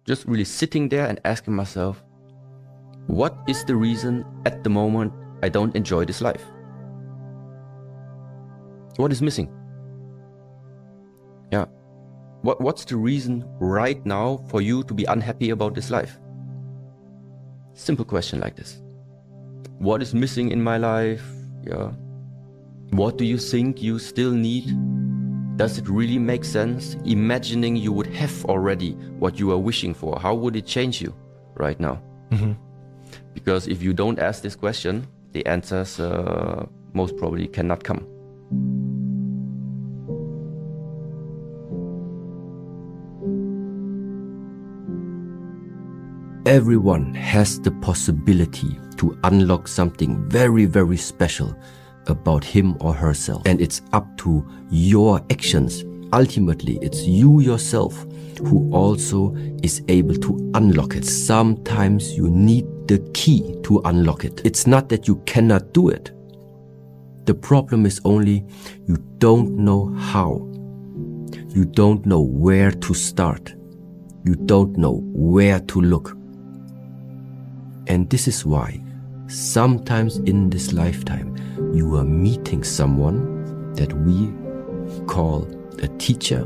Just really sitting there and asking myself, what is the reason at the moment I don't enjoy this life? What is missing? Yeah. What's the reason right now for you to be unhappy about this life? Simple question like this. What is missing in my life? Yeah. What do you think you still need? Does it really make sense? Imagining you would have already what you are wishing for, how would it change you right now? Mm-hmm. Because if you don't ask this question, the answers most probably cannot come. Everyone has the possibility to unlock something very, very special about him or herself. And it's up to your actions. Ultimately, it's you yourself who also is able to unlock it. Sometimes you need the key to unlock it. It's not that you cannot do it. The problem is only you don't know how. You don't know where to start. You don't know where to look. And this is why sometimes in this lifetime you are meeting someone that we call a teacher,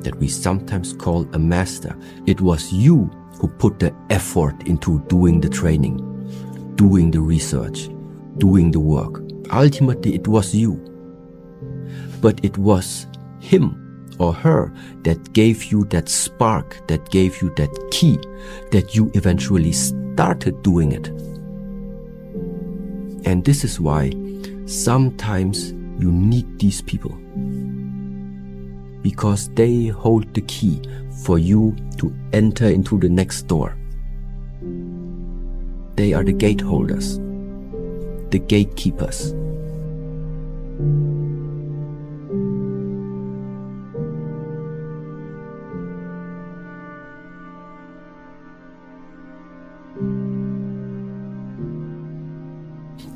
that we sometimes call a master. It was you who put the effort into doing the training, doing the research, doing the work. Ultimately, it was you. But it was him or her that gave you that spark, that gave you that key, that you eventually started doing it. And this is why sometimes you need these people, because they hold the key for you to enter into the next door. They are the gate holders, the gatekeepers.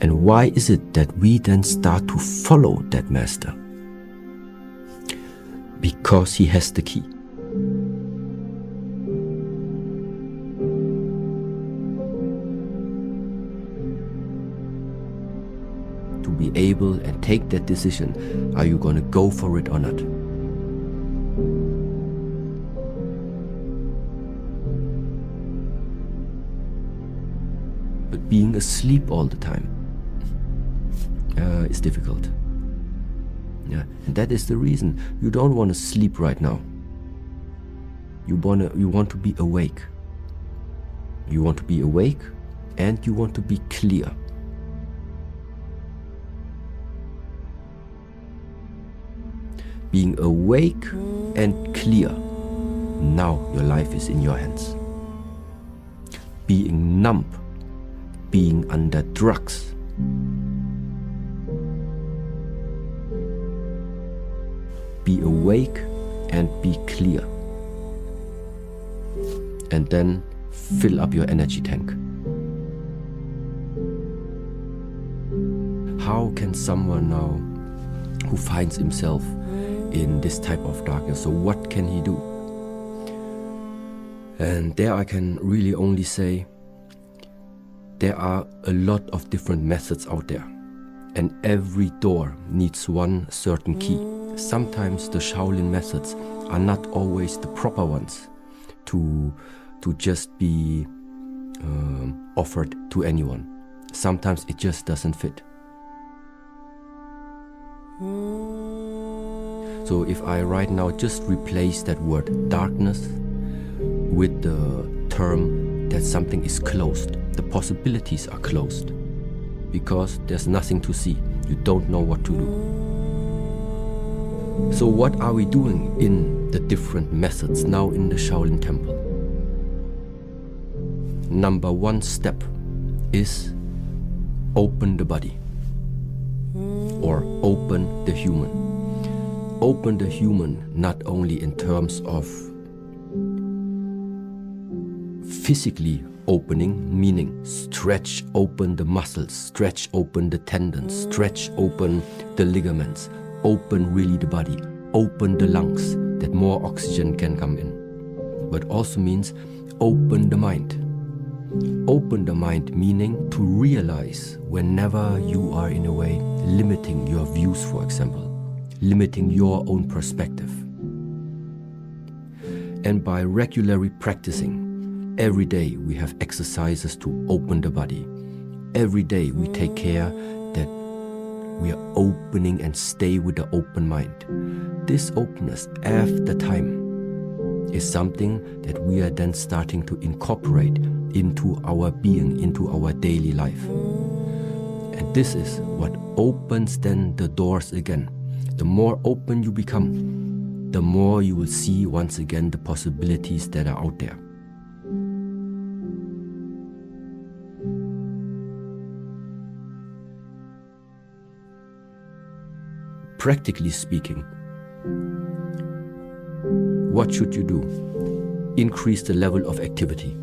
And why is it that we then start to follow that master? Because he has the key. To be able and take that decision, are you going to go for it or not? But being asleep all the time is difficult. Yeah, and that is the reason you don't want to sleep right now. You want to be awake. You want to be awake and you want to be clear. Being awake and clear. Now your life is in your hands. Being numb, being under drugs, be awake and be clear. And then fill up your energy tank. How can someone now who finds himself in this type of darkness, so what can he do? And there I can really only say there are a lot of different methods out there, and every door needs one certain key. Sometimes the Shaolin methods are not always the proper ones to just be offered to anyone. Sometimes it just doesn't fit. So if I right now just replace that word darkness with the term that something is closed, the possibilities are closed because there's nothing to see. You don't know what to do. So what are we doing in the different methods now in the Shaolin Temple? Number one step is open the body, or open the human. Open the human not only in terms of physically opening, meaning stretch open the muscles, stretch open the tendons, stretch open the ligaments, open really the body, open the lungs that more oxygen can come in. But also means open the mind. Open the mind meaning to realize whenever you are in a way limiting your views, for example, limiting your own perspective. And by regularly practicing, every day we have exercises to open the body. Every day we take care that we are opening and stay with the open mind. This openness after time is something that we are then starting to incorporate into our being, into our daily life. And this is what opens then the doors again. The more open you become, the more you will see once again the possibilities that are out there. Practically speaking, what should you do? Increase the level of activity.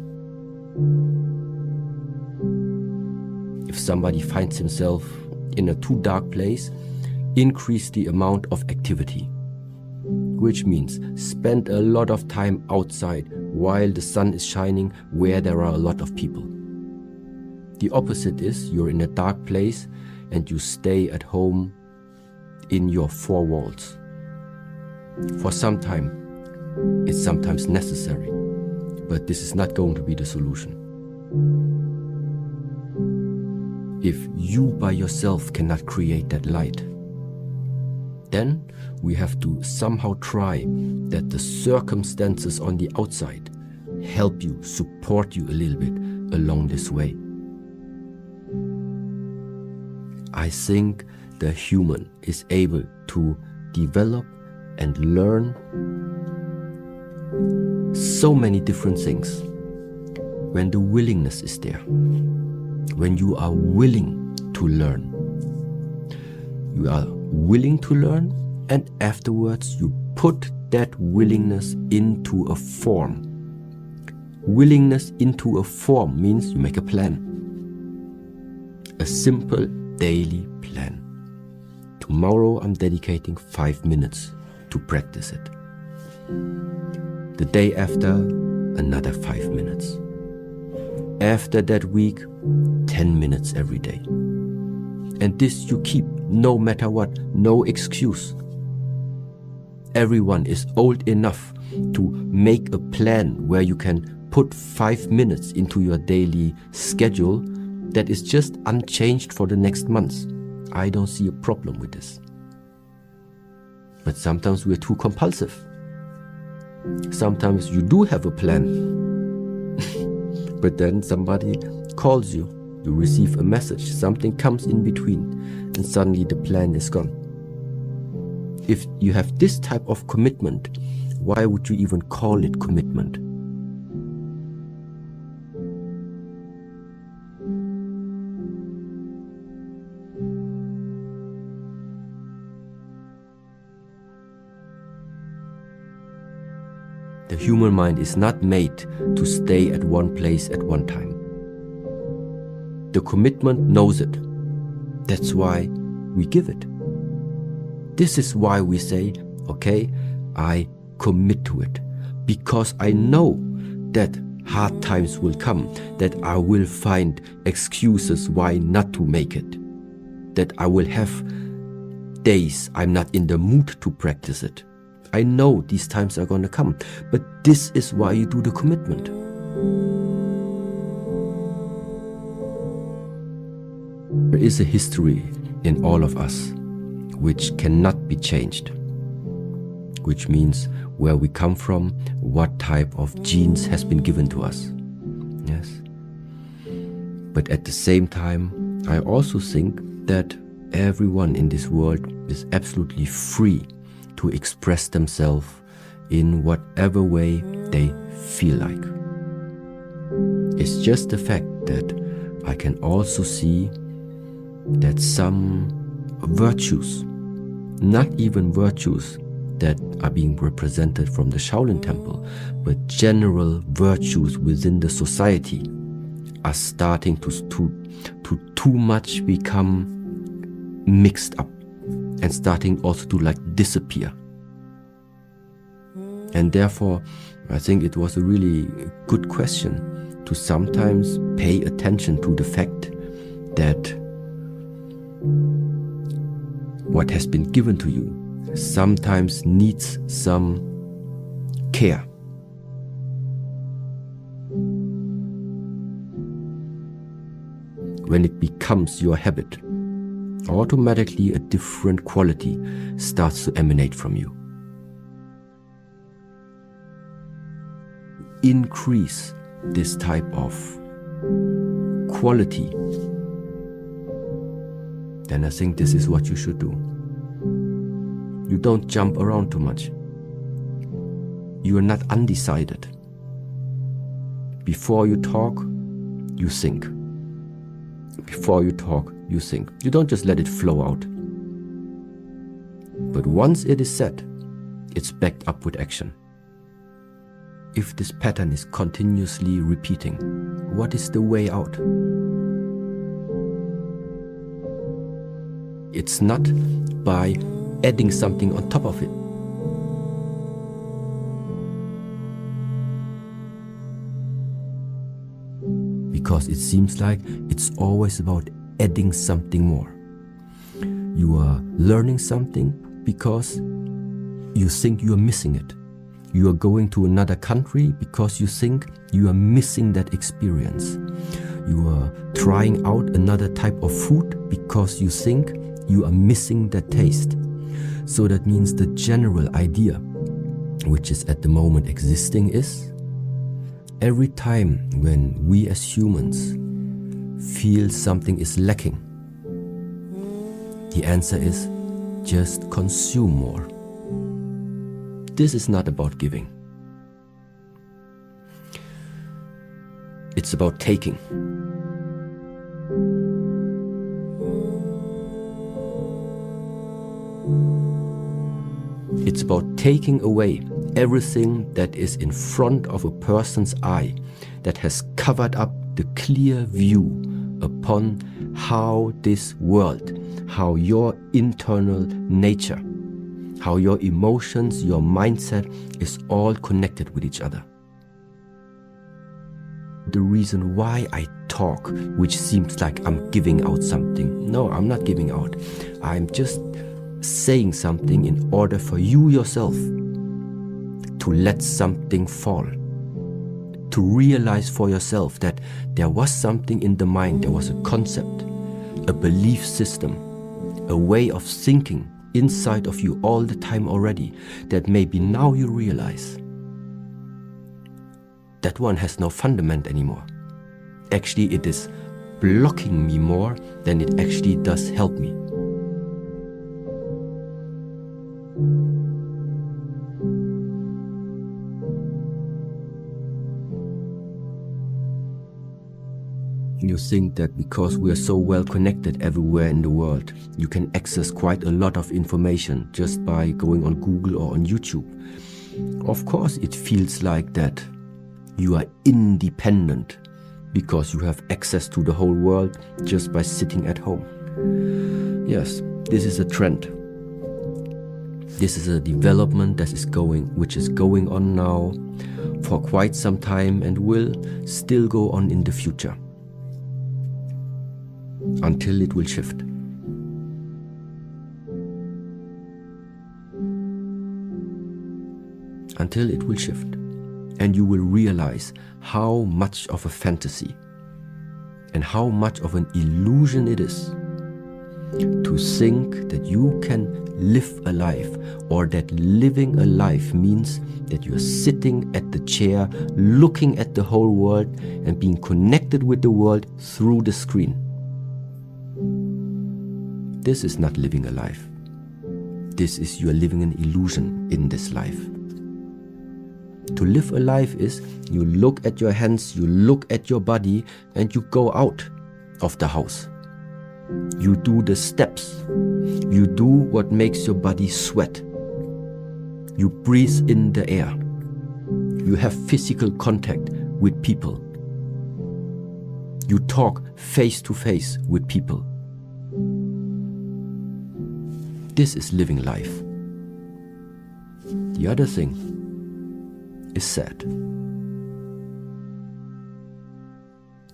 If somebody finds himself in a too dark place, increase the amount of activity, which means spend a lot of time outside while the sun is shining where there are a lot of people. The opposite is you're in a dark place and you stay at home in your four walls. For some time, it's sometimes necessary, but this is not going to be the solution. If you by yourself cannot create that light, then we have to somehow try that the circumstances on the outside help you, support you a little bit along this way. I think the human is able to develop and learn so many different things when the willingness is there. When you are willing to learn. You are willing to learn, and afterwards you put that willingness into a form. Willingness into a form means you make a plan. A simple daily plan. Tomorrow I'm dedicating 5 minutes to practice it. The day after, another 5 minutes. After that week, 10 minutes every day. And this you keep no matter what, no excuse. Everyone is old enough to make a plan where you can put 5 minutes into your daily schedule that is just unchanged for the next month. I don't see a problem with this. But sometimes we're too compulsive. Sometimes you do have a plan, but then somebody calls you, you receive a message, something comes in between, and suddenly the plan is gone. If you have this type of commitment, why would you even call it commitment? The human mind is not made to stay at one place at one time. The commitment knows it. That's why we give it. This is why we say, okay, I commit to it. Because I know that hard times will come, that I will find excuses why not to make it. That I will have days I'm not in the mood to practice it. I know these times are going to come, but this is why you do the commitment. There is a history in all of us which cannot be changed, which means where we come from, what type of genes has been given to us. Yes. But at the same time, I also think that everyone in this world is absolutely free to express themselves in whatever way they feel like. It's just the fact that I can also see that some virtues, not even virtues that are being represented from the Shaolin Temple, but general virtues within the society are starting to too much become mixed up and starting also to disappear. And therefore, I think it was a really good question to sometimes pay attention to the fact that what has been given to you sometimes needs some care. When it becomes your habit, automatically a different quality starts to emanate from you. Increase this type of quality, then I think this is what you should do. You don't jump around too much. You are not undecided. Before you talk, you think. Before you talk, you think. You don't just let it flow out. But once it is said, it's backed up with action. If this pattern is continuously repeating, what is the way out? It's not by adding something on top of it. Because it seems like it's always about adding something more. You are learning something because you think you are missing it. You are going to another country because you think you are missing that experience. You are trying out another type of food because you think you are missing that taste. So that means the general idea, which is at the moment existing, is every time when we as humans feel something is lacking, the answer is just consume more. This is not about giving. It's about taking. It's about taking away everything that is in front of a person's eye that has covered up the clear view upon how this world, how your internal nature, how your emotions, your mindset is all connected with each other. The reason why I talk, which seems like I'm giving out something. No, I'm not giving out. I'm just saying something in order for you yourself to let something fall. To realize for yourself that there was something in the mind, there was a concept, a belief system, a way of thinking inside of you all the time already, that maybe now you realize that one has no fundament anymore. Actually, it is blocking me more than it actually does help me. You think that because we are so well connected everywhere in the world, you can access quite a lot of information just by going on Google or on YouTube. Of course, it feels like that you are independent because you have access to the whole world just by sitting at home. Yes, this is a trend. This is a development that is which is going on now for quite some time and will still go on in the future. Until it will shift. Until it will shift. And you will realize how much of a fantasy and how much of an illusion it is to think that you can live a life, or that living a life means that you are sitting at the chair, looking at the whole world and being connected with the world through the screen. This is not living a life. This is you are living an illusion in this life. To live a life is you look at your hands, you look at your body, and you go out of the house. You do the steps. You do what makes your body sweat. You breathe in the air. You have physical contact with people. You talk face to face with people. This is living life. The other thing is sad.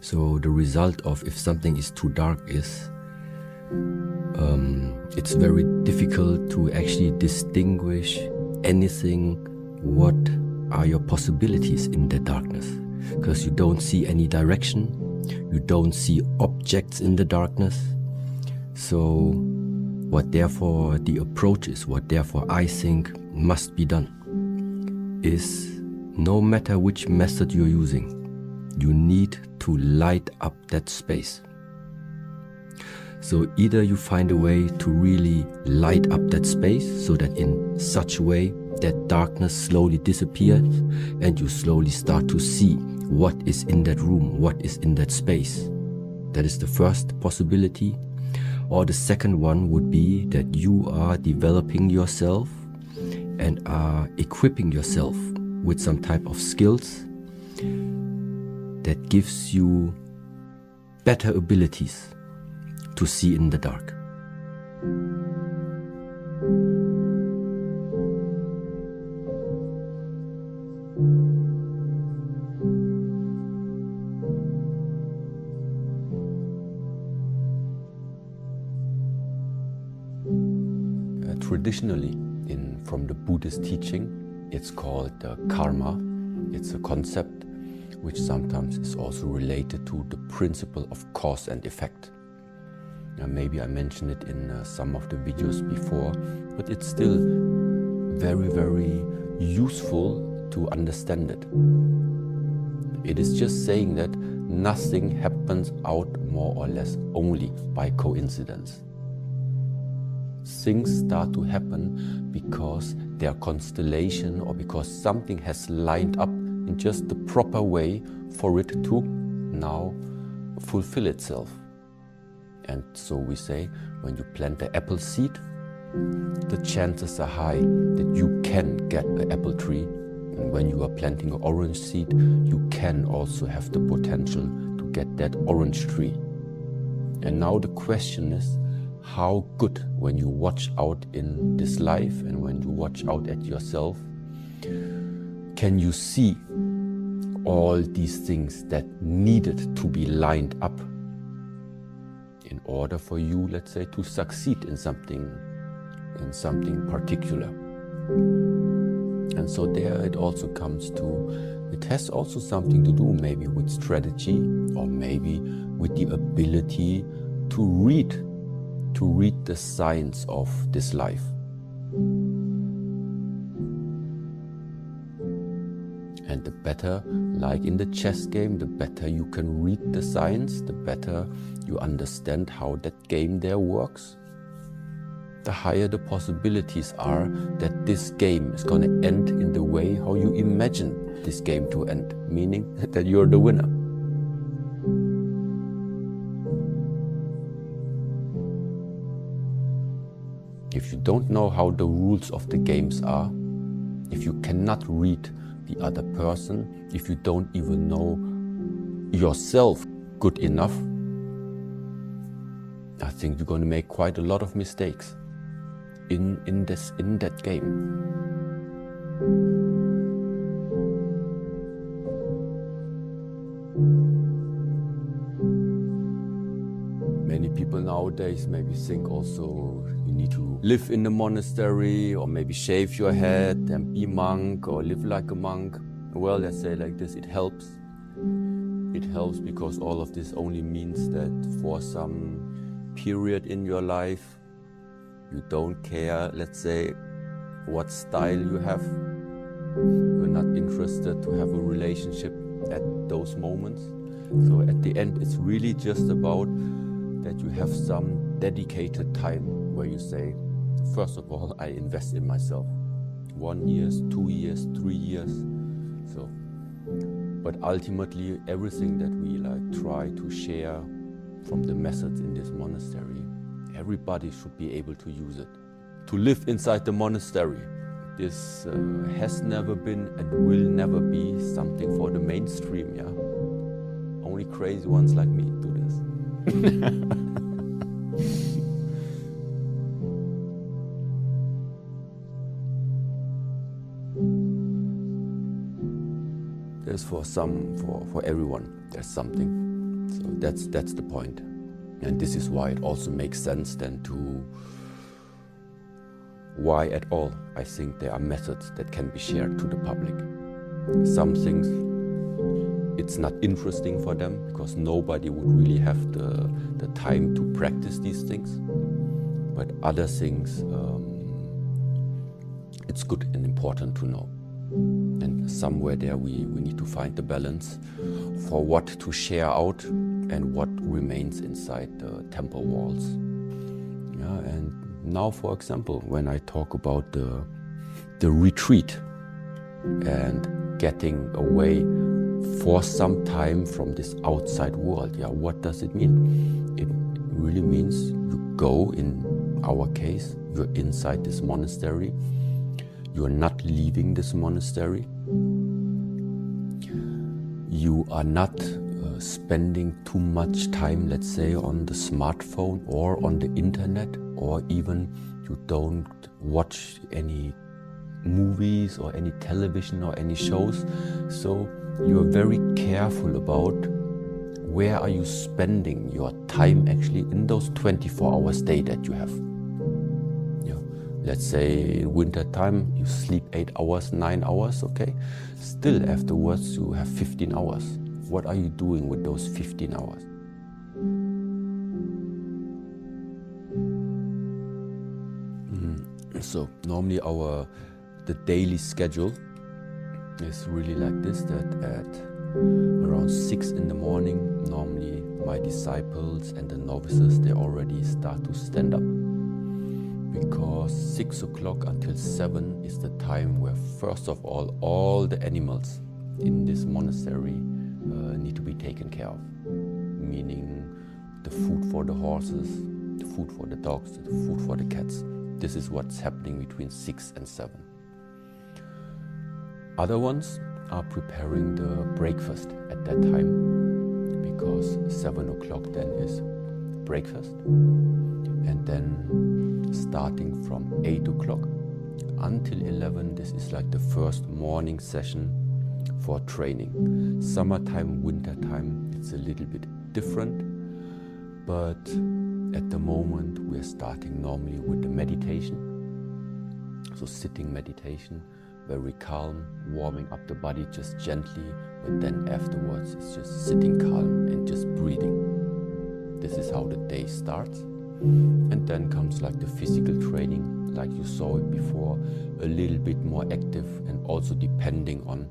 So the result of if something is too dark is it's very difficult to actually distinguish anything. What are your possibilities in the darkness? Because you don't see any direction, you don't see objects in the darkness. So what therefore the approach is, what therefore I think must be done is, no matter which method you're using, you need to light up that space. So either you find a way to really light up that space so that in such a way that darkness slowly disappears and you slowly start to see what is in that room, what is in that space. That is the first possibility. Or the second one would be that you are developing yourself and are equipping yourself with some type of skills that gives you better abilities to see in the dark. Traditionally, from the Buddhist teaching, it's called karma. It's a concept which sometimes is also related to the principle of cause and effect. Maybe I mentioned it in some of the videos before, but it's still very, very useful to understand it. It is just saying that nothing happens out more or less only by coincidence. Things start to happen because their constellation or because something has lined up in just the proper way for it to now fulfill itself. And so we say, when you plant the apple seed, the chances are high that you can get an apple tree. And when you are planting an orange seed, you can also have the potential to get that orange tree. And now the question is, how good, when you watch out in this life and when you watch out at yourself, can you see all these things that needed to be lined up in order for you, let's say, to succeed in something particular. And so there it also comes to, it has also something to do maybe with strategy, or maybe with the ability to read the signs of this life. And the better, like in the chess game, the better you can read the signs, the better you understand how that game there works, the higher the possibilities are that this game is going to end in the way how you imagine this game to end, meaning that you're the winner. If you don't know how the rules of the games are, if you cannot read the other person, if you don't even know yourself good enough, I think you're going to make quite a lot of mistakes in that game. Many people nowadays maybe think also you need to live in the monastery, or maybe shave your head and be monk, or live like a monk. Well, let's say like this, it helps. It helps because all of this only means that for some period in your life, you don't care, let's say, what style you have. You're not interested to have a relationship at those moments. So at the end, it's really just about that you have some dedicated time where you say, first of all, I invest in myself. 1 year, 2 years, 3 years. So, but ultimately, everything that we try to share from the methods in this monastery, everybody should be able to use it. To live inside the monastery, this has never been and will never be something for the mainstream, yeah? Only crazy ones like me do this. for everyone, there's something. So that's the point. And this is why it also makes sense then to why at all I think there are methods that can be shared to the public. Some things it's not interesting for them because nobody would really have the time to practice these things. But other things, it's good and important to know. And somewhere there we need to find the balance for what to share out and what remains inside the temple walls. Yeah, and now, for example, when I talk about the retreat and getting away for some time from this outside world, yeah, what does it mean? It really means you go, in our case, you're inside this monastery. You are not leaving this monastery. You are not spending too much time, let's say, on the smartphone or on the internet, or even you don't watch any movies or any television or any shows. So you are very careful about where are you spending your time actually in those 24 hours day that you have. Let's say in winter time you sleep 8 hours, 9 hours, okay? Still afterwards you have 15 hours. What are you doing with those 15 hours? So normally the daily schedule is really like this, that at around 6 in the morning, normally my disciples and the novices, they already start to stand up. Because 6 o'clock until 7 is the time where, first of all the animals in this monastery need to be taken care of. Meaning the food for the horses, the food for the dogs, the food for the cats. This is what's happening between 6 and 7. Other ones are preparing the breakfast at that time, because 7 o'clock then is breakfast. And then starting from 8 o'clock until 11, this is like the first morning session for training. Summertime, wintertime, it's a little bit different, but at the moment we're starting normally with the meditation. So sitting meditation, very calm, warming up the body just gently, but then afterwards it's just sitting calm and just breathing. This is how the day starts. And then comes like the physical training, like you saw it before, a little bit more active, and also depending on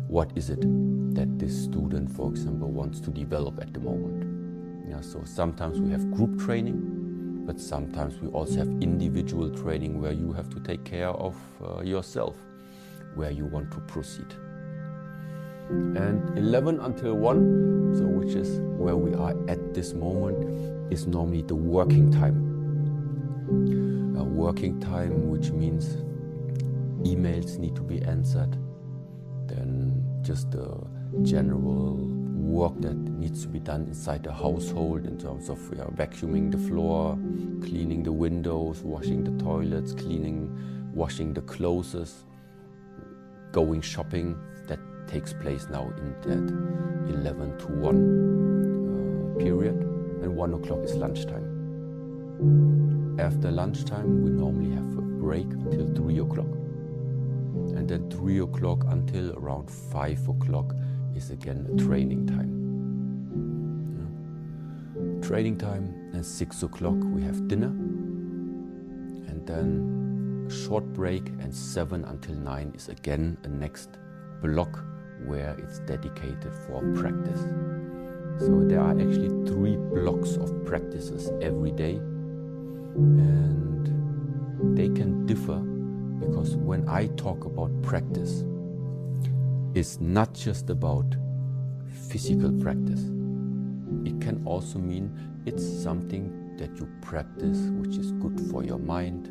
what is it that this student, for example, wants to develop at the moment. Yeah, so sometimes we have group training, but sometimes we also have individual training where you have to take care of yourself, where you want to proceed. And 11 until 1, so which is where we are at this moment, is normally the working time. Working time, which means emails need to be answered, then just the general work that needs to be done inside the household in terms of vacuuming the floor, cleaning the windows, washing the toilets, washing the clothes, going shopping. That takes place now in that 11 to 1 period, and 1 o'clock is lunchtime. After lunchtime we normally have a break until 3 o'clock, and then 3 o'clock until around 5 o'clock is again a training time. Training time, and 6 o'clock we have dinner, and then a short break, and 7 until 9 is again a next block where it's dedicated for practice. So there are actually 3 blocks of practices every day, and they can differ, because when I talk about practice, it's not just about physical practice. It can also mean it's something that you practice which is good for your mind.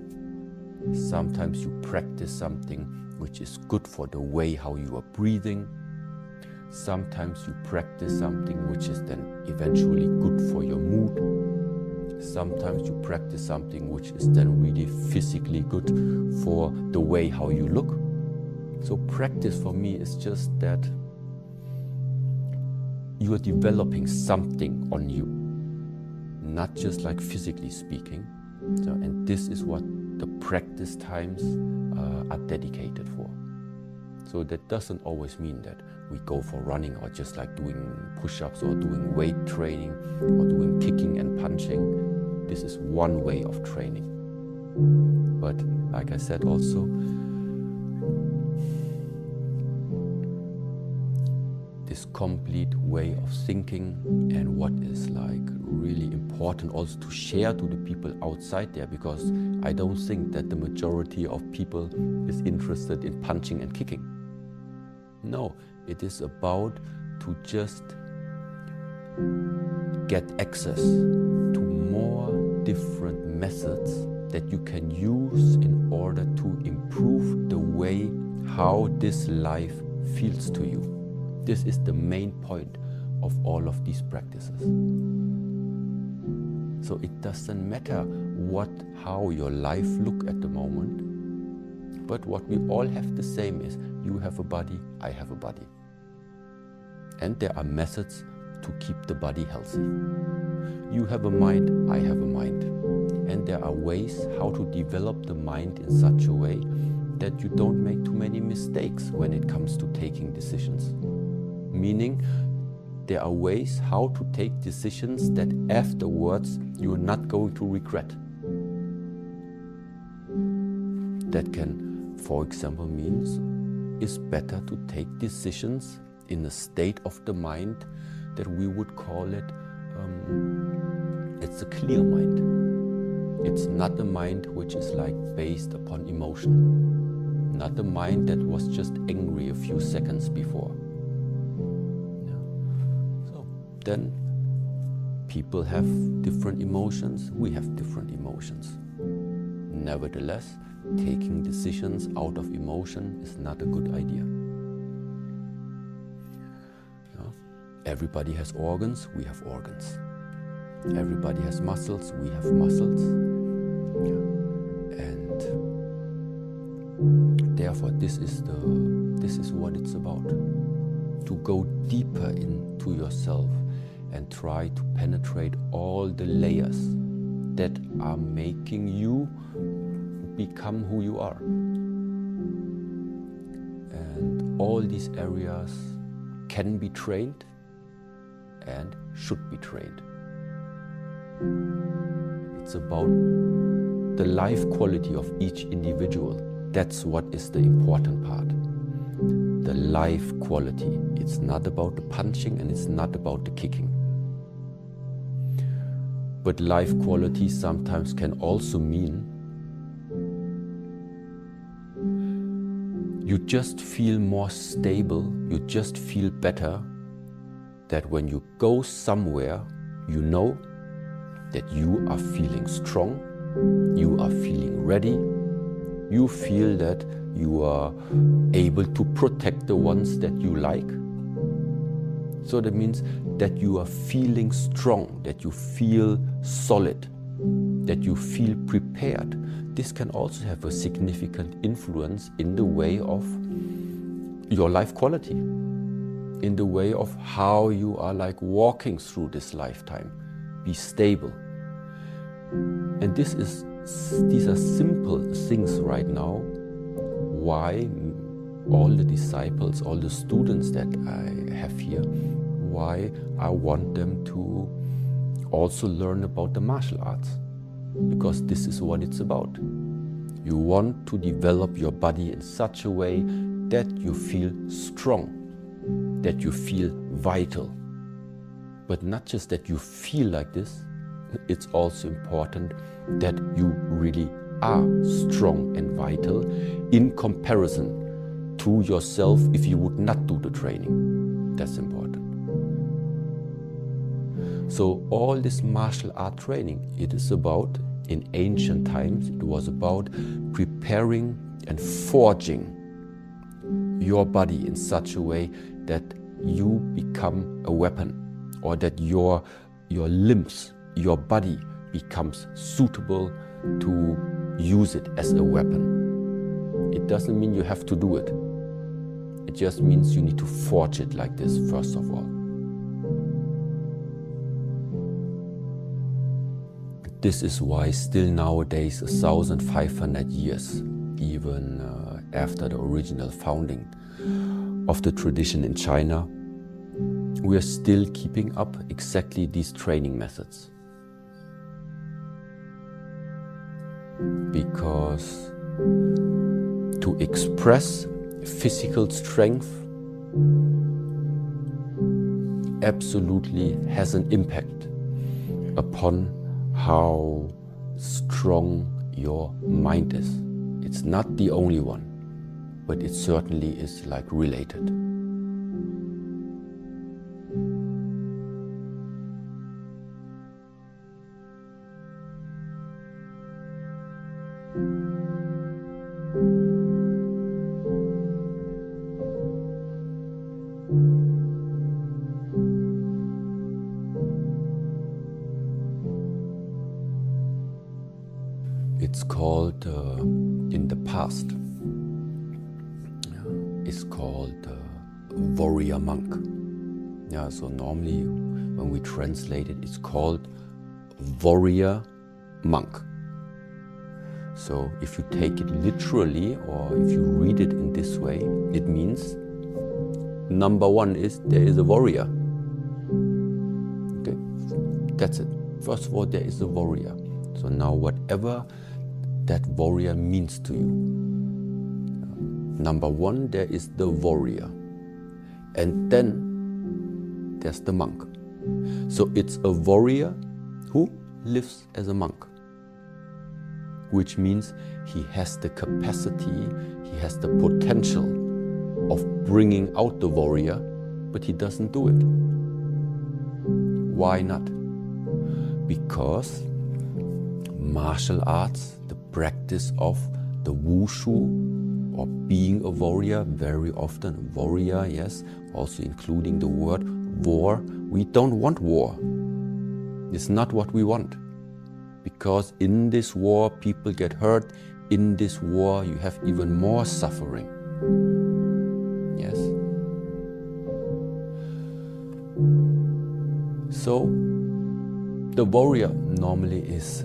Sometimes you practice something which is good for the way how you are breathing. Sometimes you practice something which is then eventually good for your mood. Sometimes you practice something which is then really physically good for the way how you look. So practice for me is just that you are developing something on you, not just like physically speaking. So, and this is what the practice times are dedicated for. So that doesn't always mean that we go for running or just like doing push-ups or doing weight training or doing kicking and punching. This is one way of training. But like I said also, this complete way of thinking and what is like really important also to share to the people outside there, because I don't think that the majority of people is interested in punching and kicking. No, it is about to just get access to more different methods that you can use in order to improve the way how this life feels to you. This is the main point of all of these practices. So it doesn't matter how your life look at the moment, but what we all have the same is you have a body, I have a body. And there are methods to keep the body healthy. You have a mind, I have a mind. And there are ways how to develop the mind in such a way that you don't make too many mistakes when it comes to taking decisions. Meaning, there are ways how to take decisions that afterwards you are not going to regret. That can, for example, means it's better to take decisions in a state of the mind that we would call it, it's a clear mind. It's not a mind which is like based upon emotion. Not a mind that was just angry a few seconds before. Then people have different emotions, we have different emotions. Nevertheless, taking decisions out of emotion is not a good idea. Everybody has organs, we have organs. Everybody has muscles, we have muscles. And therefore this is what it's about. To go deeper into yourself and try to penetrate all the layers that are making you become who you are. And all these areas can be trained and should be trained. It's about the life quality of each individual. That's what is the important part. The life quality. It's not about the punching and it's not about the kicking. But life quality sometimes can also mean you just feel more stable, you just feel better, that when you go somewhere, you know that you are feeling strong, you are feeling ready, you feel that you are able to protect the ones that you like. So that means that you are feeling strong, that you feel solid, that you feel prepared. This can also have a significant influence in the way of your life quality, in the way of how you are like walking through this lifetime. Be stable. And these are simple things right now, why all the disciples, all the students that I have here, why I want them to also learn about the martial arts. Because this is what it's about. You want to develop your body in such a way that you feel strong, that you feel vital. But not just that you feel like this, it's also important that you really are strong and vital in comparison to yourself if you would not do the training. That's important. So all this martial art training, it is about, in ancient times, it was about preparing and forging your body in such a way that you become a weapon, or that your limbs, your body becomes suitable to use it as a weapon. It doesn't mean you have to do it, It just means you need to forge it like this, first of all. This is why still nowadays, 1,500 years, even after the original founding of the tradition in China, we are still keeping up exactly these training methods. Because to express physical strength absolutely has an impact upon how strong your mind is. It's not the only one, but it certainly is like related. It's called, in the past, it's called warrior monk. Yeah, so normally when we translate it, it's called warrior monk. So if you take it literally, or if you read it in this way, it means number one is there is a warrior. Okay, that's it. First of all, there is a warrior. So now whatever that warrior means to you. Number one, there is the warrior. And then there's the monk. So it's a warrior who lives as a monk, which means he has the capacity, he has the potential of bringing out the warrior, but he doesn't do it. Why not? Because martial arts, the practice of the wushu, or being a warrior, very often warrior, yes, also including the word war. We don't want war. It's not what we want. Because in this war, people get hurt. In this war, you have even more suffering. Yes. So, the warrior normally is,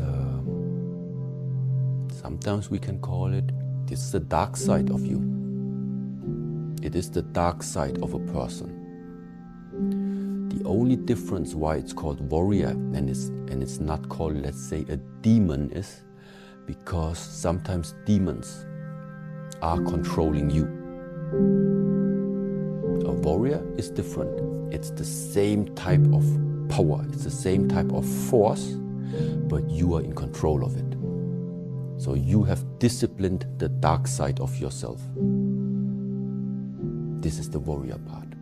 sometimes we can call it, it's the dark side of you. It is the dark side of a person. The only difference why it's called warrior and it's not called, let's say, a demon is because sometimes demons are controlling you. A warrior is different. It's the same type of power, it's the same type of force, but you are in control of it. So you have disciplined the dark side of yourself. This is the warrior part.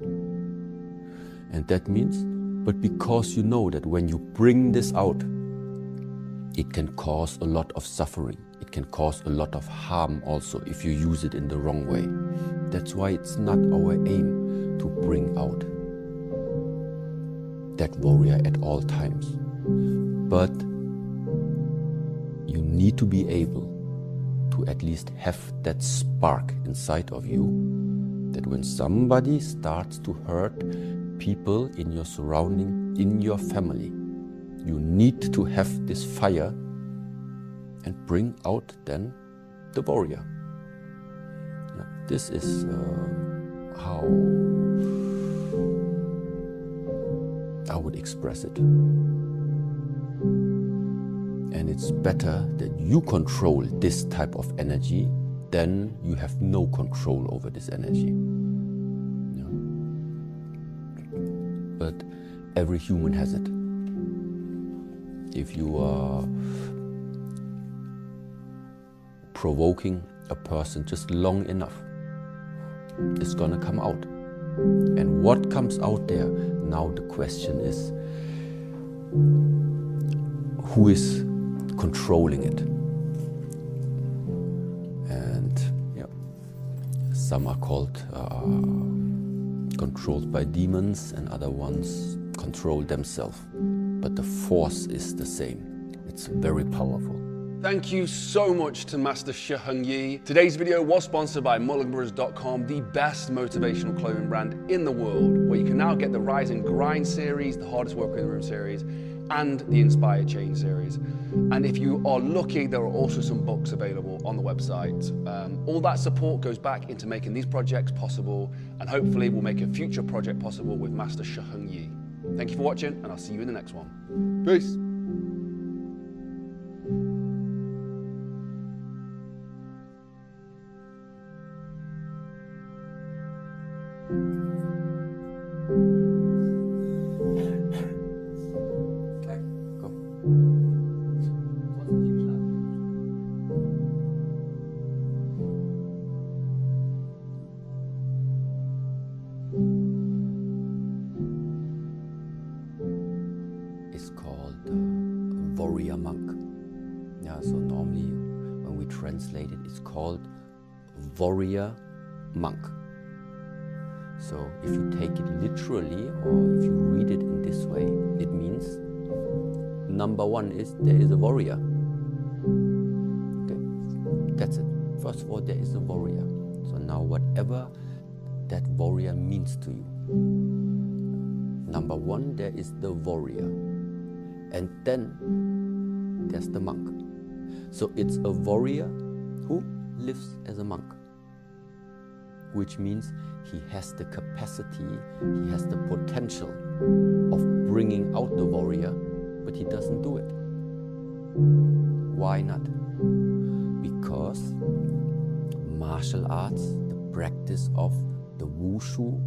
And that means, but because you know that when you bring this out, it can cause a lot of suffering. It can cause a lot of harm also if you use it in the wrong way. That's why it's not our aim to bring out that warrior at all times. But you need to be able to at least have that spark inside of you, that when somebody starts to hurt people in your surrounding, in your family, you need to have this fire and bring out then the warrior. Yeah, this is how I would express it. And it's better that you control this type of energy than you have no control over this energy. Yeah. But every human has it. If you are provoking a person just long enough, it's gonna come out. And what comes out there, now the question is, who is controlling it? And yeah, some are called controlled by demons, and other ones control themselves. But the force is the same. It's very powerful. Thank you so much to Master Shi Heng Yi. Today's video was sponsored by mullingbrothers.com, the best motivational clothing brand in the world, where you can now get the Rise and Grind series, the Hardest Work in the Room series, and the Inspire Change series. And if you are lucky, there are also some books available on the website. All that support goes back into making these projects possible, and hopefully we'll make a future project possible with Master Shi Heng Yi. Thank you for watching, and I'll see you in the next one. Peace. Is called warrior monk. Yeah, so normally when we translate it, it's called warrior monk. So if you take it literally, or if you read it in this way, it means number one is there is a warrior. Okay, that's it. First of all, there is a warrior. So now whatever that warrior means to you. Number one, there is the warrior. And then there's the monk. So it's a warrior who lives as a monk, which means he has the capacity, he has the potential of bringing out the warrior, but he doesn't do it. Why not? Because martial arts, the practice of the wushu,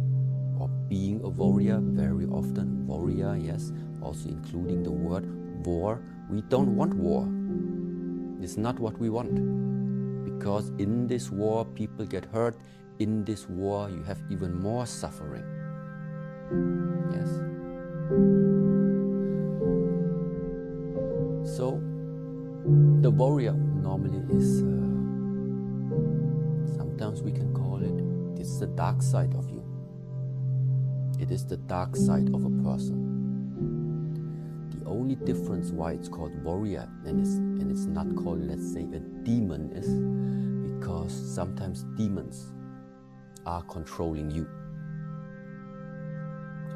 or being a warrior, very often warrior, yes, also including the word war. We don't want war. It's not what we want. Because in this war, people get hurt. In this war, you have even more suffering. Yes. So, the warrior normally is, sometimes we can call it, it's the dark side of you. It is the dark side of a person. The only difference why it's called warrior and it's not called, let's say, a demon is because sometimes demons are controlling you.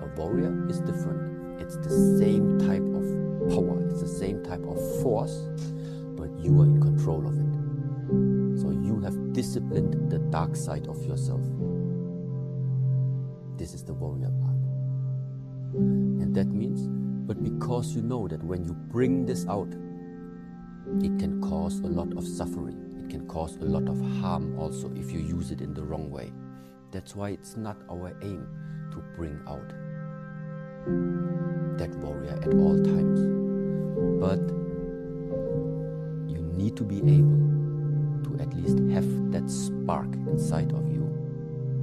A warrior is different. It's the same type of power, it's the same type of force, but you are in control of it. So you have disciplined the dark side of yourself. This is the warrior part. And that means, but because you know that when you bring this out, it can cause a lot of suffering. It can cause a lot of harm also if you use it in the wrong way. That's why it's not our aim to bring out that warrior at all times. But you need to be able to at least have that spark inside of you,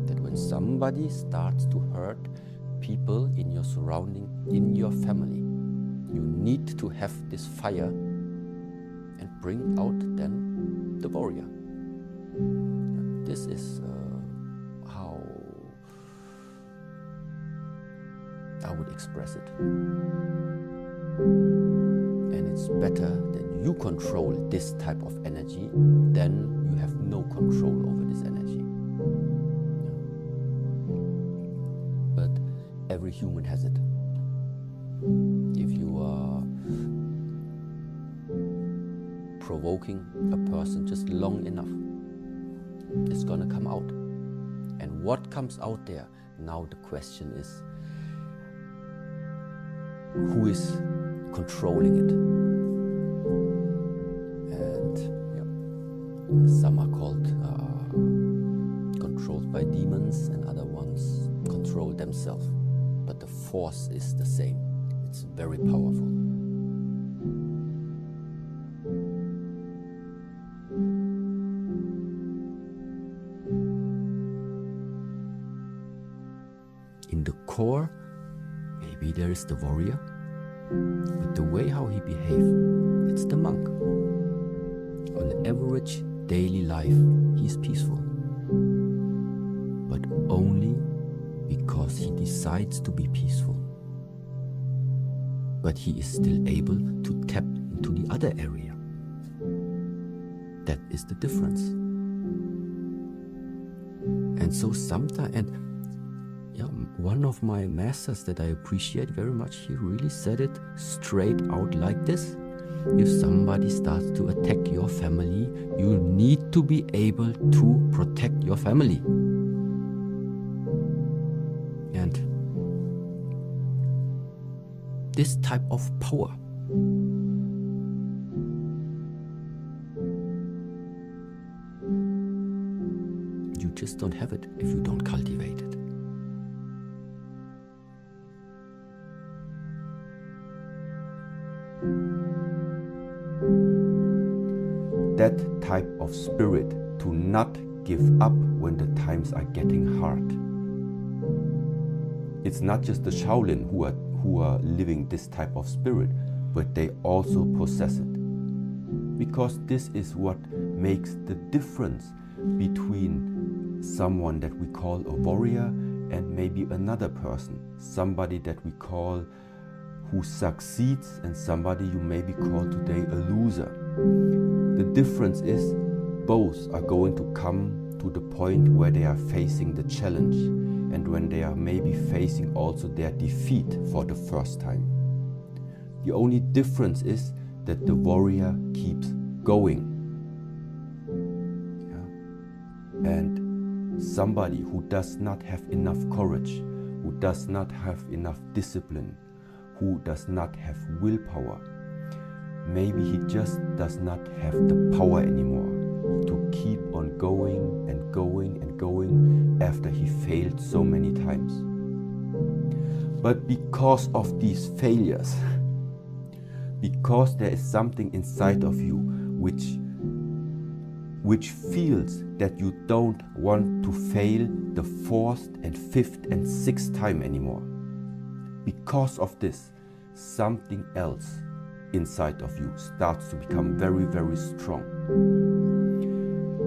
that when somebody starts to hurt people in your surrounding, in your family, you need to have this fire and bring out then the warrior. This is how I would express it. And it's better that you control this type of energy than you have no control over this energy. But every human has it. If you are provoking a person just long enough, it's gonna come out. And what comes out there? Now the question is, who is controlling it? And yeah, some are called controlled by demons, and other ones control themselves. But the force is the same. It's very powerful. In the core, maybe there is the warrior, but the way how he behaves, it's the monk. On average daily life, he's peaceful, but only because he decides to be peaceful. But he is still able to tap into the other area. That is the difference. And so sometimes, and one of my masters that I appreciate very much, he really said it straight out like this. If somebody starts to attack your family, you need to be able to protect your family. And this type of power you just don't have it if you don't cultivate it. That type of spirit to not give up when the times are getting hard. It's not just the Shaolin who are living this type of spirit, but they also possess it. Because this is what makes the difference between someone that we call a warrior and maybe another person, somebody that we call who succeeds and somebody you maybe call today a loser. The difference is both are going to come to the point where they are facing the challenge and when they are maybe facing also their defeat for the first time. The only difference is that the warrior keeps going. Yeah. And somebody who does not have enough courage, who does not have enough discipline, who does not have willpower, maybe he just does not have the power anymore to keep on going and going and going after he failed so many times. But because of these failures, because there is something inside of you which feels that you don't want to fail the fourth and fifth and sixth time anymore, because of this, something else inside of you starts to become very, very strong.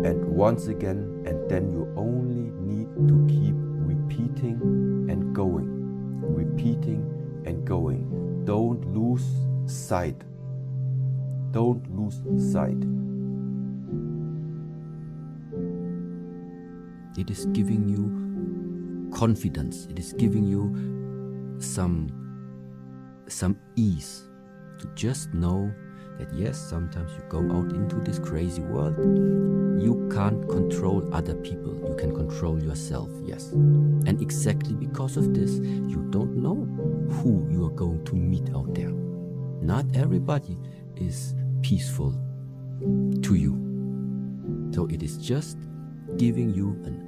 And once again, and then you only need to keep repeating and going, repeating and going. Don't lose sight. Don't lose sight. It is giving you confidence. It is giving you some ease to just know that yes, sometimes you go out into this crazy world, you can't control other people, you can control yourself, yes. And exactly because of this, you don't know who you are going to meet out there. Not everybody is peaceful to you. So it is just giving you an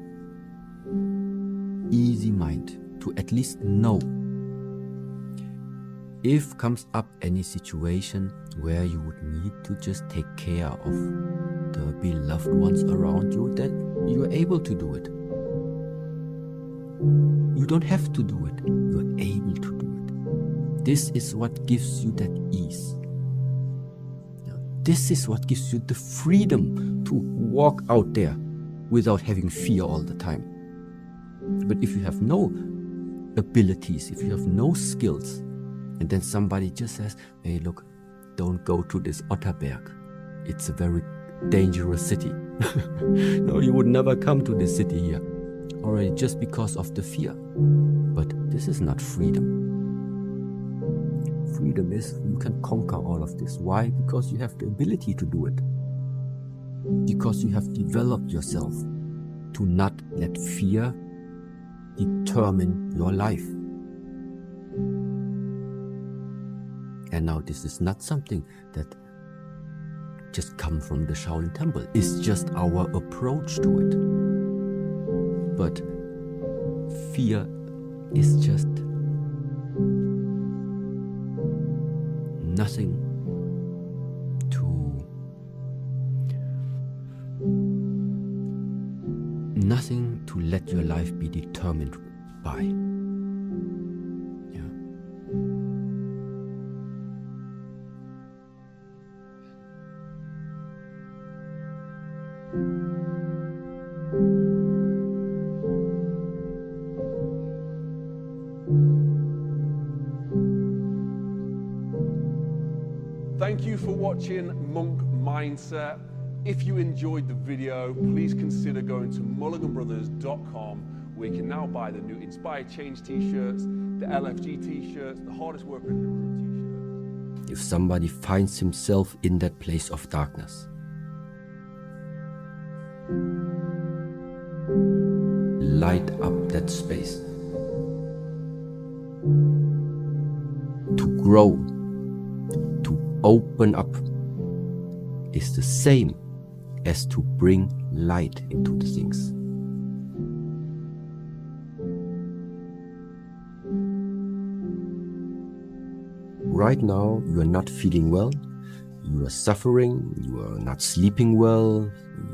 easy mind to at least know if comes up any situation where you would need to just take care of the beloved ones around you, then you are able to do it. You don't have to do it. You are able to do it. This is what gives you that ease. This is what gives you the freedom to walk out there without having fear all the time. But if you have no abilities, if you have no skills, and then somebody just says, hey, look, don't go to this Otterberg. It's a very dangerous city. No, you would never come to this city here. Already just because of the fear. But this is not freedom. Freedom is you can conquer all of this. Why? Because you have the ability to do it. Because you have developed yourself to not let fear determine your life. And now this is not something that just comes from the Shaolin Temple. It's just our approach to it. But fear is just nothing to let your life be determined by. Thank you for watching Monk Mindset. If you enjoyed the video, please consider going to mulliganbrothers.com, where you can now buy the new Inspire Change t-shirts, the LFG t-shirts, the Hardest Worker in the Room t-shirts. If somebody finds himself in that place of darkness, light up that space. To grow, to open up, is the same as to bring light into the things. Right now, you are not feeling well, you are suffering, you are not sleeping well,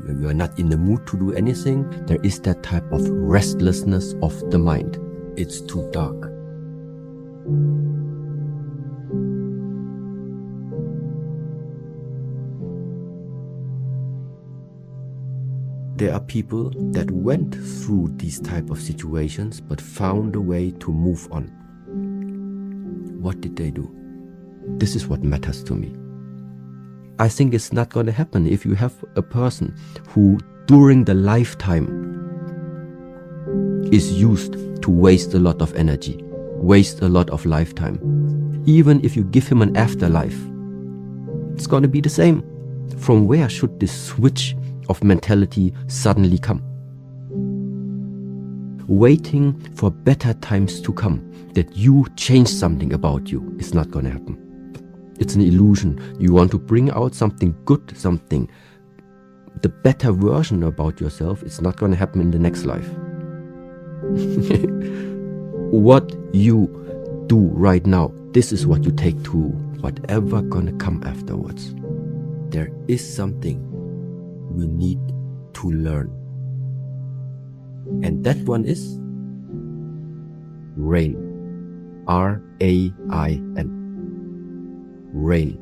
you are not in the mood to do anything. There is that type of restlessness of the mind. It's too dark. There are people that went through these type of situations but found a way to move on. What did they do? This is what matters to me. I think it's not going to happen if you have a person who during the lifetime is used to waste a lot of energy, waste a lot of lifetime. Even if you give him an afterlife, it's going to be the same. From where should this switch of mentality suddenly come? Waiting for better times to come, that you change something about you, is not going to happen. It's an illusion. You want to bring out something good, something, the better version about yourself. It's not going to happen in the next life. What you do right now, this is what you take to whatever gonna come afterwards. There is something we need to learn. And that one is rain. R-A-I-N. Rain.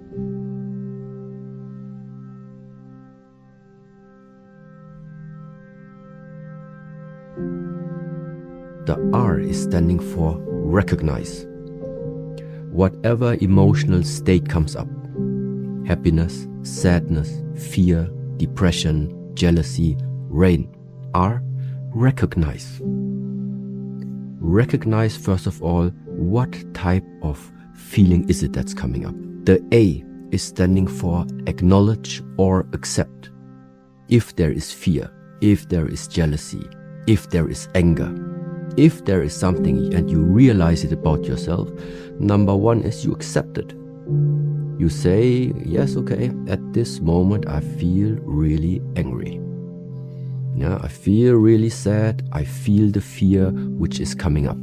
The R is standing for recognize. Whatever emotional state comes up, happiness, sadness, fear, depression, jealousy, rain. R, recognize. Recognize first of all, what type of feeling is it that's coming up. The A is standing for acknowledge or accept. If there is fear, if there is jealousy, if there is anger, if there is something and you realize it about yourself, number one is you accept it. You say, yes, okay, at this moment I feel really angry. Yeah, I feel really sad. I feel the fear which is coming up.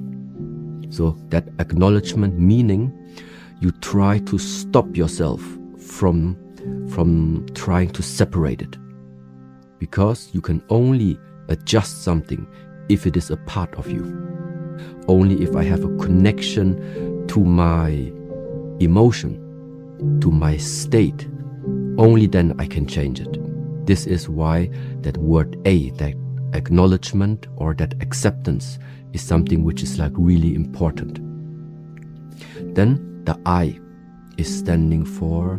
So that acknowledgement, meaning you try to stop yourself from trying to separate it. Because you can only adjust something if it is a part of you. Only if I have a connection to my emotion, to my state, only then I can change it. This is why that word A, that acknowledgement or that acceptance, is something which is like really important. Then the I is standing for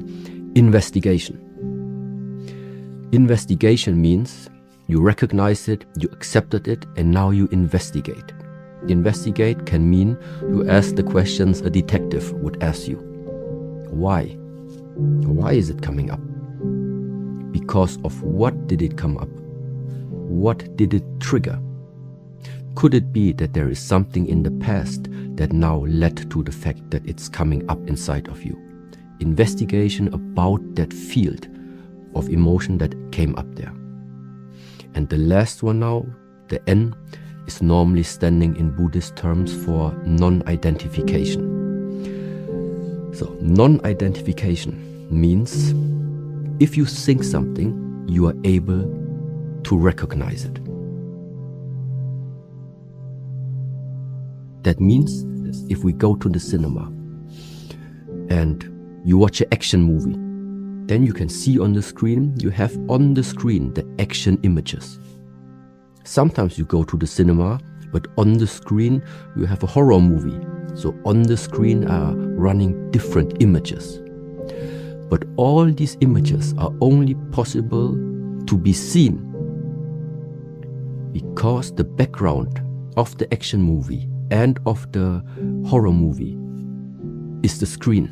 investigation. Investigation means you recognize it, you accepted it, and now you investigate. Investigate can mean you ask the questions a detective would ask you. Why? Why is it coming up? Because of what did it come up? What did it trigger? Could it be that there is something in the past that now led to the fact that it's coming up inside of you? Investigation about that field of emotion that came up there. And the last one now, the N, is normally standing in Buddhist terms for non-identification. So non-identification means if you think something, you are able to recognize it. That means if we go to the cinema and you watch an action movie, then you can see on the screen, you have on the screen the action images. Sometimes you go to the cinema, but on the screen you have a horror movie. So on the screen are running different images. But all these images are only possible to be seen, because the background of the action movie and of the horror movie is the screen.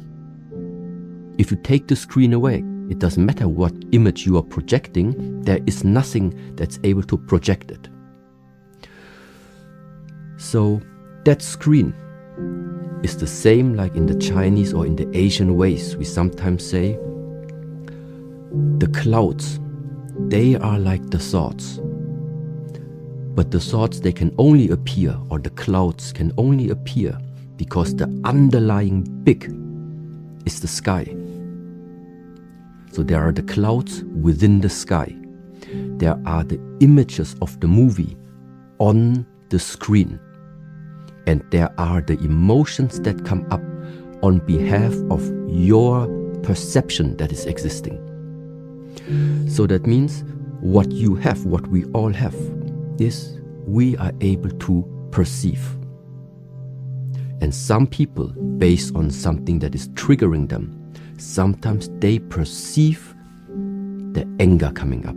If you take the screen away, it doesn't matter what image you are projecting, there is nothing that's able to project it. So that screen is the same like in the Chinese or in the Asian ways. We sometimes say the clouds, they are like the thoughts. But the thoughts, they can only appear, or the clouds can only appear, because the underlying big is the sky. So there are the clouds within the sky. There are the images of the movie on the screen. And there are the emotions that come up on behalf of your perception that is existing. So that means what you have, what we all have, is we are able to perceive. And some people, based on something that is triggering them, sometimes they perceive the anger coming up.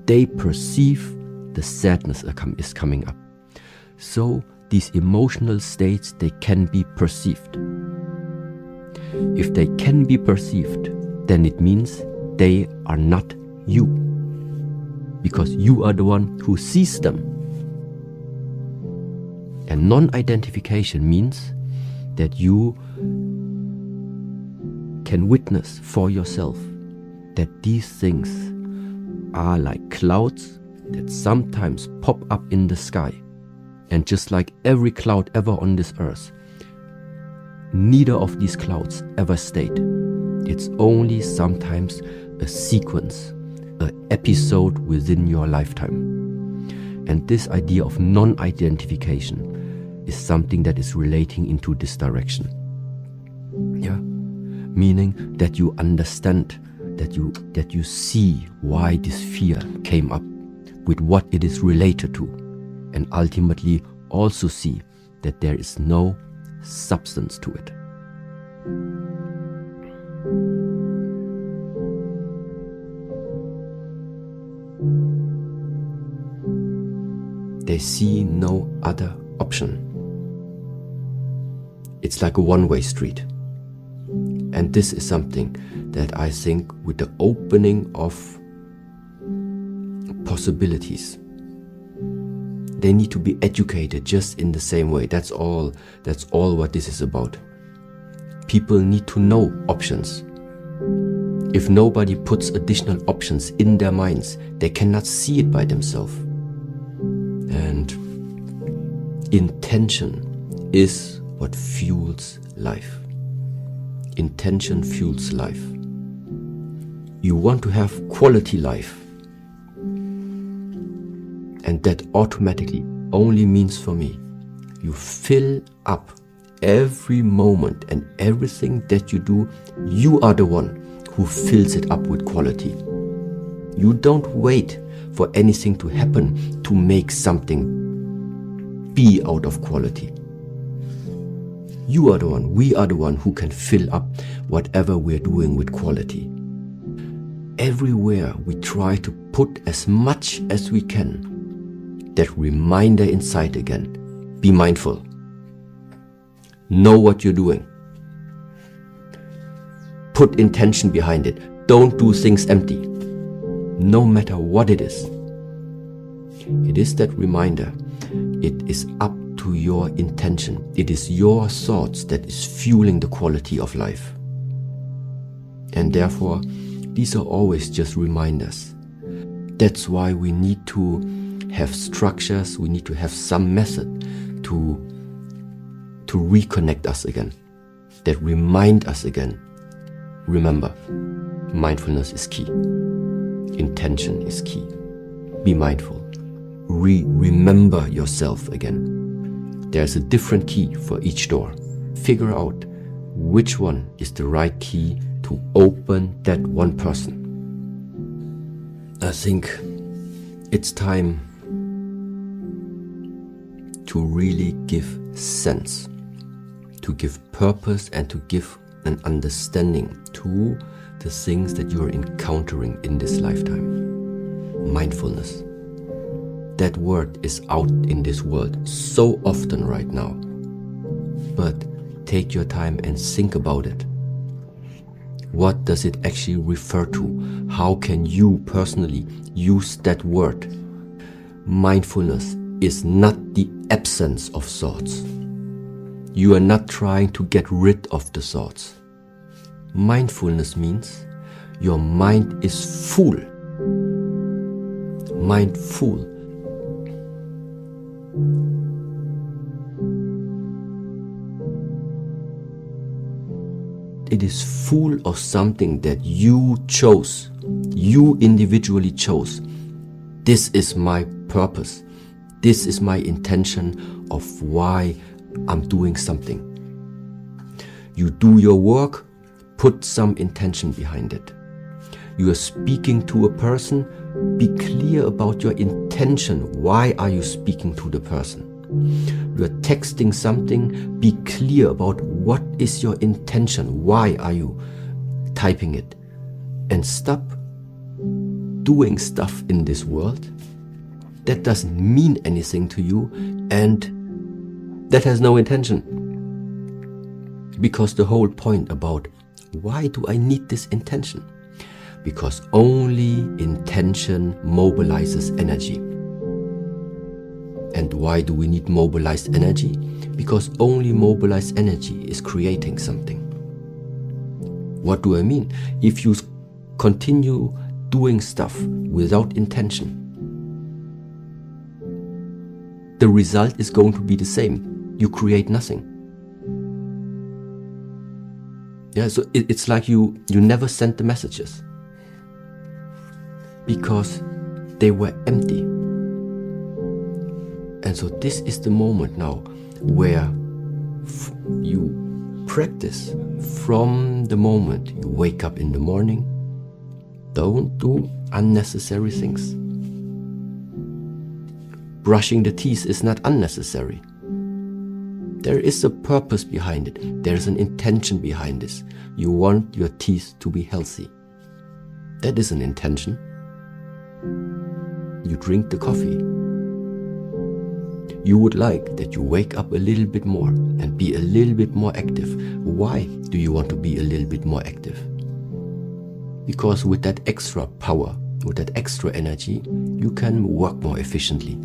They perceive the sadness is coming up. So these emotional states, they can be perceived. If they can be perceived, then it means they are not you, because you are the one who sees them. And non-identification means that you can witness for yourself that these things are like clouds that sometimes pop up in the sky. And just like every cloud ever on this earth, neither of these clouds ever stayed. It's only sometimes a sequence, an episode within your lifetime. And this idea of non-identification is something that is relating into this direction. Yeah, meaning that you understand, that you see why this fear came up, with what it is related to, and ultimately also see that there is no substance to it. They see no other option. It's like a one-way street. And this is something that I think with the opening of possibilities, they need to be educated just in the same way. That's all what this is about. People need to know options. If nobody puts additional options in their minds, they cannot see it by themselves. And intention is what fuels life. Intention fuels life. You want to have quality life. And that automatically only means for me, you fill up every moment, and everything that you do, you are the one who fills it up with quality. You don't wait for anything to happen to make something be out of quality. You are the one, we are the one who can fill up whatever we're doing with quality. Everywhere we try to put as much as we can, that reminder inside again. Be mindful. Know what you're doing. Put intention behind it. Don't do things empty. No matter what it is. It is that reminder. It is up to your intention. It is your thoughts that is fueling the quality of life. And therefore, these are always just reminders. That's why we need to have structures, we need to have some method to reconnect us again, that remind us again. Remember, mindfulness is key. Intention is key. Be mindful. Remember yourself again. There's a different key for each door. Figure out which one is the right key to open that one person. I think it's time to really give sense, to give purpose, and to give an understanding to the things that you are encountering in this lifetime. mindfulness. That word is out in this world so often right now. But take your time and think about it. What does it actually refer to? How can you personally use that word? Mindfulness is not the absence of thoughts. You are not trying to get rid of the thoughts. Mindfulness means your mind is full. Mindful. It is full of something that you chose. You individually chose. This is my purpose. This is my intention of why I'm doing something. You do your work, put some intention behind it. You are speaking to a person, be clear about your intention. Why are you speaking to the person? You are texting something, be clear about what is your intention. Why are you typing it? And stop doing stuff in this world that doesn't mean anything to you and that has no intention. Because the whole point about why do I need this intention? Because only intention mobilizes energy. And why do we need mobilized energy? Because only mobilized energy is creating something. What do I mean? If you continue doing stuff without intention, the result is going to be the same. You create nothing. Yeah, so it's like you never sent the messages because they were empty. And so this is the moment now where you practice from the moment you wake up in the morning. Don't do unnecessary things. Brushing the teeth is not unnecessary. There is a purpose behind it. There is an intention behind this. You want your teeth to be healthy. That is an intention. You drink the coffee. You would like that you wake up a little bit more and be a little bit more active. Why do you want to be a little bit more active? Because with that extra power, with that extra energy, you can work more efficiently.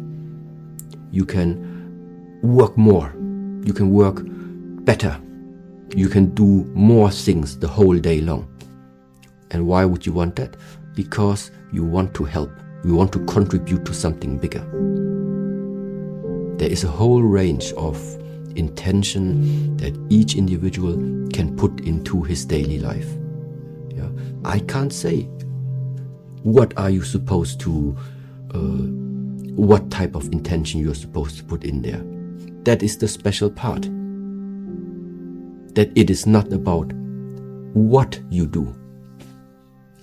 You can work more. You can work better. You can do more things the whole day long. And why would you want that? Because you want to help. You want to contribute to something bigger. There is a whole range of intention that each individual can put into his daily life. Yeah. I can't say what are you supposed to, what type of intention you're supposed to put in there. That is the special part. That it is not about what you do.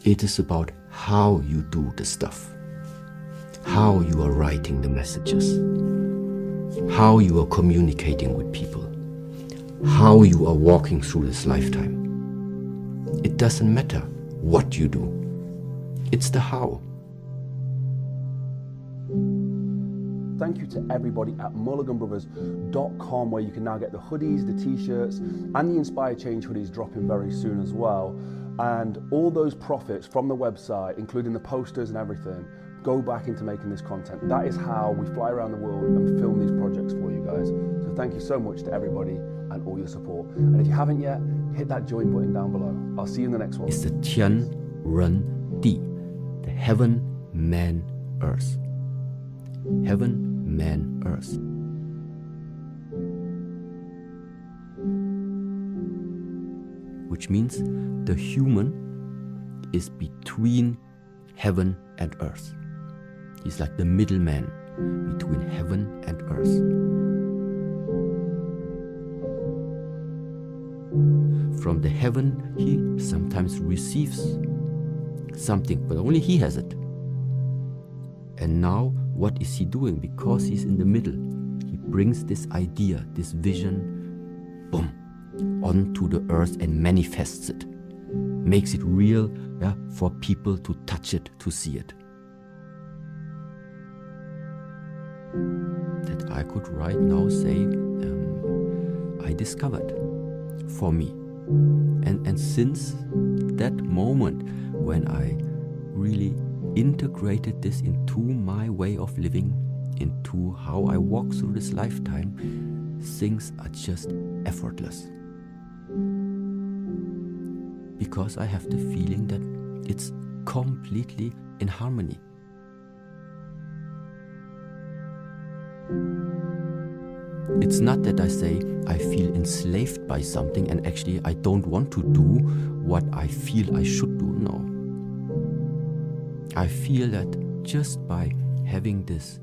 It is about how you do the stuff. How you are writing the messages. How you are communicating with people. How you are walking through this lifetime. It doesn't matter what you do. It's the how. Thank you to everybody at mulliganbrothers.com, where you can now get the hoodies, the t-shirts, and the Inspire Change hoodies dropping very soon as well. And all those profits from the website, including the posters and everything, go back into making this content. That is how we fly around the world and film these projects for you guys. So thank you so much to everybody and all your support. And if you haven't yet, hit that join button down below. I'll see you in the next one. It's the Tian Ren Di, the heaven, man, earth. Heaven, man, earth. Which means the human is between heaven and earth. He's like the middleman between heaven and earth. From the heaven, he sometimes receives something, but only he has it. And now, what is he doing? Because he's in the middle, he brings this idea, this vision, boom, onto the earth and manifests it. Makes it real, yeah, for people to touch it, to see it. could right now say, I discovered for me. And since that moment when I really integrated this into my way of living, into how I walk through this lifetime, things are just effortless. Because I have the feeling that it's completely in harmony. It's not that I say I feel enslaved by something and actually I don't want to do what I feel I should do. No. I feel that just by having this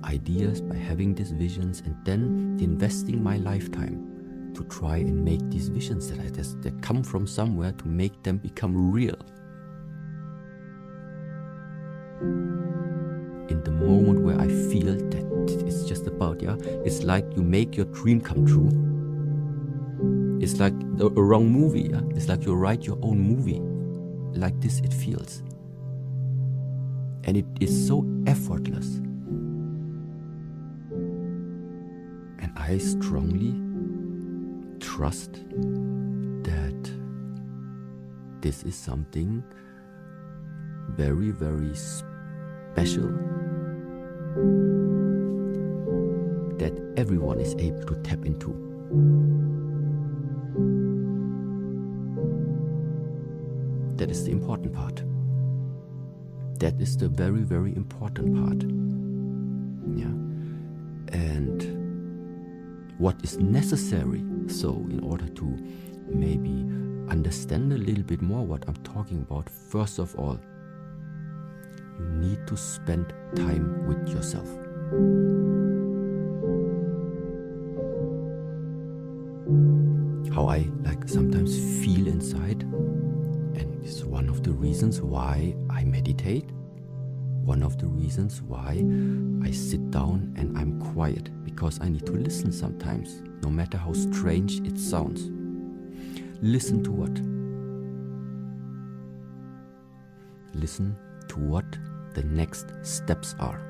ideas, by having these visions, and then investing my lifetime to try and make these visions that come from somewhere, to make them become real. In the moment where I feel that it's just about, it's like you make your dream come true. It's like a wrong movie, It's like you write your own movie. Like this it feels. And it is so effortless. And I strongly trust that this is something very, very special that everyone is able to tap into. That is the important part. That is the very, very important part. And what is necessary, so in order to maybe understand a little bit more what I'm talking about, first of all, you need to spend time with yourself. How I sometimes feel inside, and it's one of the reasons why I meditate, one of the reasons why I sit down and I'm quiet, because I need to listen sometimes, no matter how strange it sounds. Listen to what? Listen to what the next steps are.